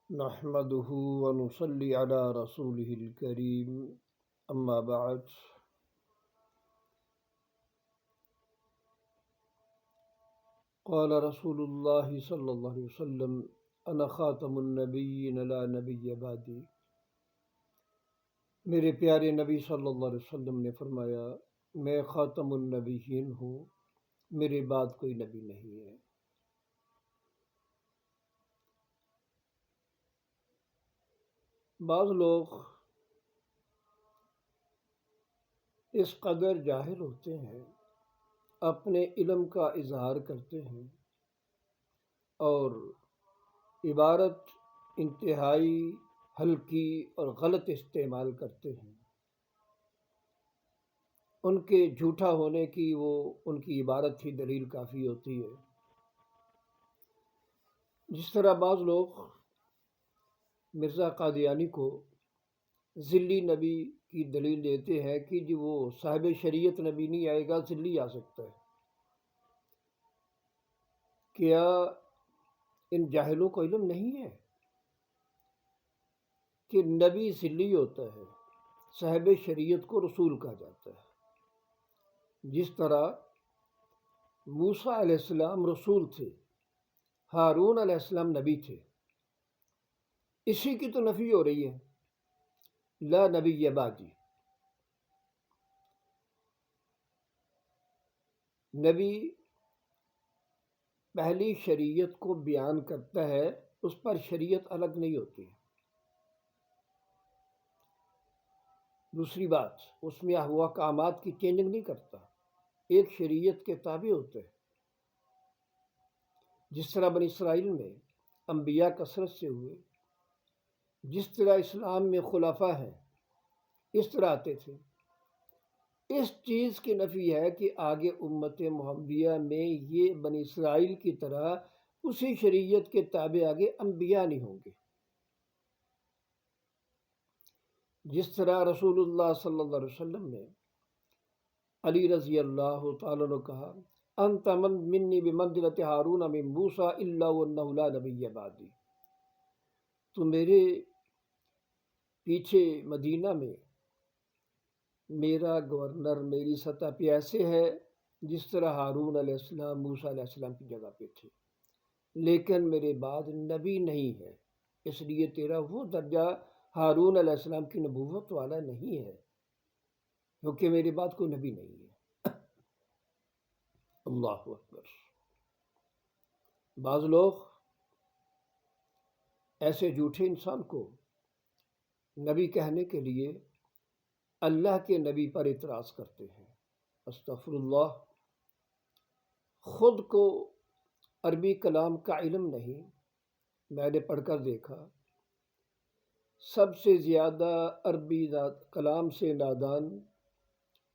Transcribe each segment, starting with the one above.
نحمده ونصلي على رسوله الكريم أما بعد قال رسول الله صلى الله عليه وسلم أنا خاتم النبيين لا نبي بعدي۔ میرے پیارے نبی صلی اللہ علیہ وسلم نے فرمایا میں خاتم النبیین ہوں، میرے بعد کوئی نبی نہیں ہے۔ بعض لوگ اس قدر جاہل ہوتے ہیں، اپنے علم کا اظہار کرتے ہیں اور عبارت انتہائی ہلکی اور غلط استعمال کرتے ہیں۔ ان کے جھوٹا ہونے کی ان کی عبارت ہی دلیل کافی ہوتی ہے۔ جس طرح بعض لوگ مرزا قادیانی کو ذلی نبی کی دلیل دیتے ہیں کہ جی وہ صاحب شریعت نبی نہیں آئے گا، ذلی آ سکتا ہے۔ کیا ان جاہلوں کو علم نہیں ہے کہ نبی ذلی ہوتا ہے، صاحب شریعت کو رسول کہا جاتا ہے؟ جس طرح موسیٰ علیہ السلام رسول تھے، ہارون علیہ السلام نبی تھے، اسی کی تو نفی ہو رہی ہے، لا نبی بعدی۔ نبی پہلی شریعت کو بیان کرتا ہے، اس پر شریعت الگ نہیں ہوتی۔ دوسری بات، اس میں احکامات کی چینجنگ نہیں کرتا، ایک شریعت کے تابع ہوتے ہیں۔ جس طرح بنی اسرائیل میں انبیاء کثرت سے ہوئے، جس طرح اسلام میں خلفاء ہیں اس طرح آتے تھے، اس چیز کی نفی ہے کہ آگے امت محمدیہ میں یہ بنی اسرائیل کی طرح اسی شریعت کے تابع آگے انبیاء نہیں ہوں گے۔ جس طرح رسول اللہ صلی اللہ علیہ وسلم نے علی رضی اللہ تعالیٰ نے کہا انت منی بمنزلۃ ہارون من موسیٰ الا وانہ لا نبی بعدی، تو میرے پیچھے مدینہ میں میرا گورنر میری سطح پہ ایسے ہے جس طرح ہارون علیہ السلام موسیٰ علیہ السلام کی جگہ پہ تھے، لیکن میرے بعد نبی نہیں ہے، اس لیے تیرا وہ درجہ ہارون علیہ السلام کی نبوت والا نہیں ہے، کیونکہ میرے بعد کوئی نبی نہیں ہے۔ اللہ اکبر۔ بعض لوگ ایسے جھوٹے انسان کو نبی کہنے کے لیے اللہ کے نبی پر اعتراض کرتے ہیں۔ استغفر اللہ۔ خود کو عربی کلام کا علم نہیں، میں نے پڑھ کر دیکھا سب سے زیادہ عربی کلام سے نادان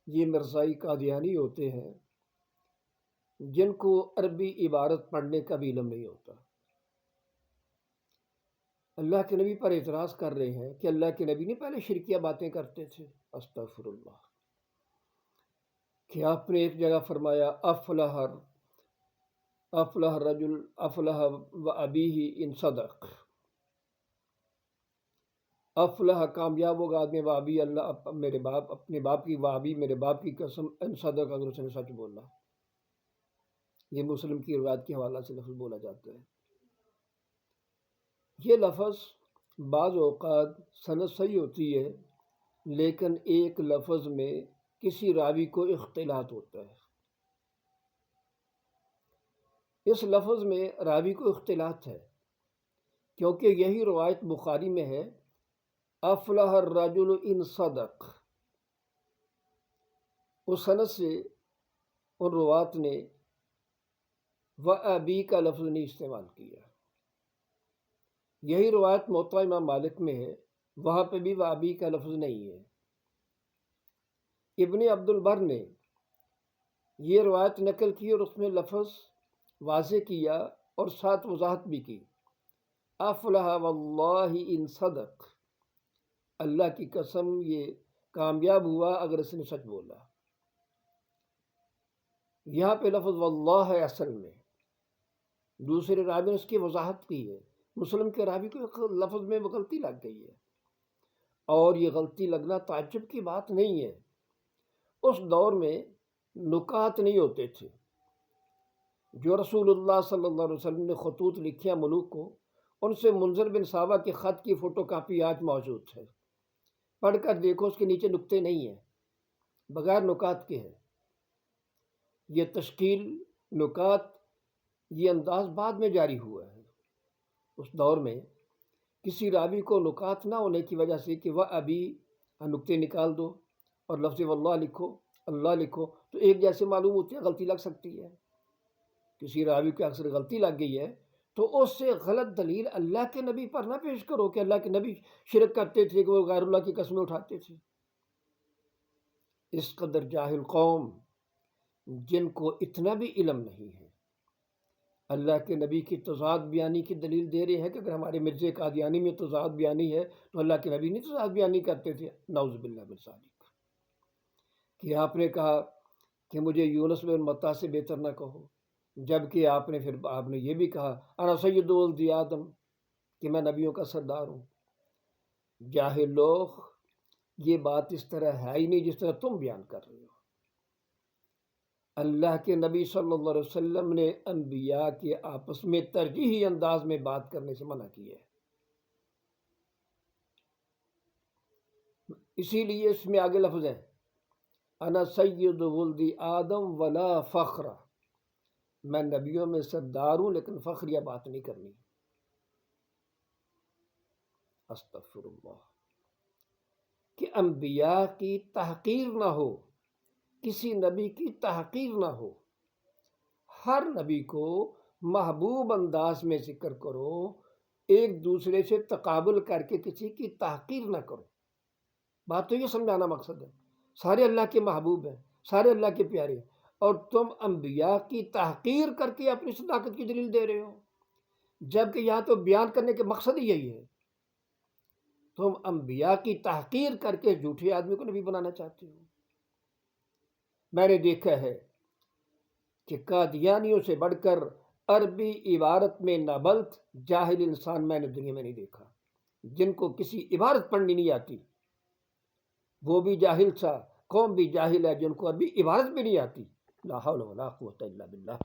یہ مرزائی قادیانی ہوتے ہیں جن کو عربی عبارت پڑھنے کا بھی علم نہیں ہوتا۔ اللہ کے نبی پر اعتراض کر رہے ہیں کہ اللہ کے نبی نے پہلے شرکیہ باتیں کرتے تھے۔ استغفر اللہ۔ کہ آپ نے ایک جگہ فرمایا افلح الرجل افلح و ابیہ ان صدق، افلح کامیاب ہوگا آدمی و ابی اللہ میرے باپ اپنے باپ کی، و ابی میرے باپ کی قسم ان صدق اگر اس نے سچ بولا۔ یہ مسلم کی روایت کے حوالہ سے لفظ بولا جاتا ہے۔ یہ لفظ بعض اوقات سند صحیح ہوتی ہے لیکن ایک لفظ میں کسی راوی کو اختلاط ہوتا ہے، اس لفظ میں راوی کو اختلاط ہے، کیونکہ یہی روایت بخاری میں ہے افلح الرجل ان صدق، اس سند سے ان روات نے و ابی کا لفظ نہیں استعمال کیا۔ یہی روایت موطا امام مالک میں ہے، وہاں پہ بھی و ابی کا لفظ نہیں ہے۔ ابن عبد البر نے یہ روایت نقل کی اور اس میں لفظ واضح کیا اور ساتھ وضاحت بھی کی افلح واللہ ان صدق، اللہ کی قسم یہ کامیاب ہوا اگر اس نے سچ بولا۔ یہاں پہ لفظ واللہ ہے اصل میں، دوسرے راوی نے اس کی وضاحت کی ہے مسلم کے راوی کو ایک لفظ میں غلطی لگ گئی ہے، اور یہ غلطی لگنا تعجب کی بات نہیں ہے۔ اس دور میں نکات نہیں ہوتے تھے۔ جو رسول اللہ صلی اللہ علیہ وسلم نے خطوط لکھے ہیں ملوک کو، ان سے منذر بن صحابہ کے خط کی فوٹو کاپی آج موجود ہے، پڑھ کر دیکھو، اس کے نیچے نکتے نہیں ہیں، بغیر نکات کے ہیں۔ یہ تشکیل، نکات، یہ انداز بعد میں جاری ہوا ہے۔ اس دور میں کسی راوی کو نکات نہ ہونے کی وجہ سے کہ وہ ابھی نکتے نکال دو اور لفظ واللہ لکھو، اللہ لکھو، تو ایک جیسے معلوم ہوتی ہے، غلطی لگ سکتی ہے۔ کسی راوی کو اکثر غلطی لگ گئی ہے تو اس سے غلط دلیل اللہ کے نبی پر نہ پیش کرو کہ اللہ کے نبی شرک کرتے تھے، کہ وہ غیر اللہ کی قسمیں اٹھاتے تھے۔ اس قدر جاہل قوم جن کو اتنا بھی علم نہیں ہے، اللہ کے نبی کی تضاد بیانی کی دلیل دے رہے ہیں کہ اگر ہمارے مرزا قادیانی میں تضاد بیانی ہے تو اللہ کے نبی نہیں تضاد بیانی کرتے تھے۔ نعوذ باللہ من ذالک۔ کہ آپ نے کہا کہ مجھے یونس بن متی سے بہتر نہ کہو، جبکہ آپ نے یہ بھی کہا انا سید ولد آدم، کہ میں نبیوں کا سردار ہوں۔ جاہل لوگ، یہ بات اس طرح ہے ہی نہیں جس طرح تم بیان کر رہے ہو۔ اللہ کے نبی صلی اللہ علیہ وسلم نے انبیاء کے آپس میں ترجیحی انداز میں بات کرنے سے منع کیا ہے۔ اسی لیے اس میں آگے لفظ ہے انا سید ولد آدم ولا فخر، میں نبیوں میں سردار ہوں لیکن فخریہ بات نہیں کرنی۔ استغفر اللہ۔ کہ انبیاء کی تحقیر نہ ہو، کسی نبی کی تحقیر نہ ہو، ہر نبی کو محبوب انداز میں ذکر کرو، ایک دوسرے سے تقابل کر کے کسی کی تحقیر نہ کرو۔ بات تو یہ سمجھانا مقصد ہے، سارے اللہ کے محبوب ہیں، سارے اللہ کے پیارے ہیں، اور تم انبیاء کی تحقیر کر کے اپنی صداقت کی دلیل دے رہے ہو، جبکہ یہاں تو بیان کرنے کے مقصد ہی یہی ہے۔ تم انبیاء کی تحقیر کر کے جھوٹے آدمی کو نبی بنانا چاہتے ہو۔ میں نے دیکھا ہے کہ قادیانیوں سے بڑھ کر عربی عبارت میں نابلد جاہل انسان میں نے دنیا میں نہیں دیکھا، جن کو کسی عبارت پڑھنی نہیں آتی۔ وہ بھی جاہل تھا، قوم بھی جاہل ہے جن کو عربی عبارت بھی نہیں آتی۔ لا حول ولا قوت الا باللہ۔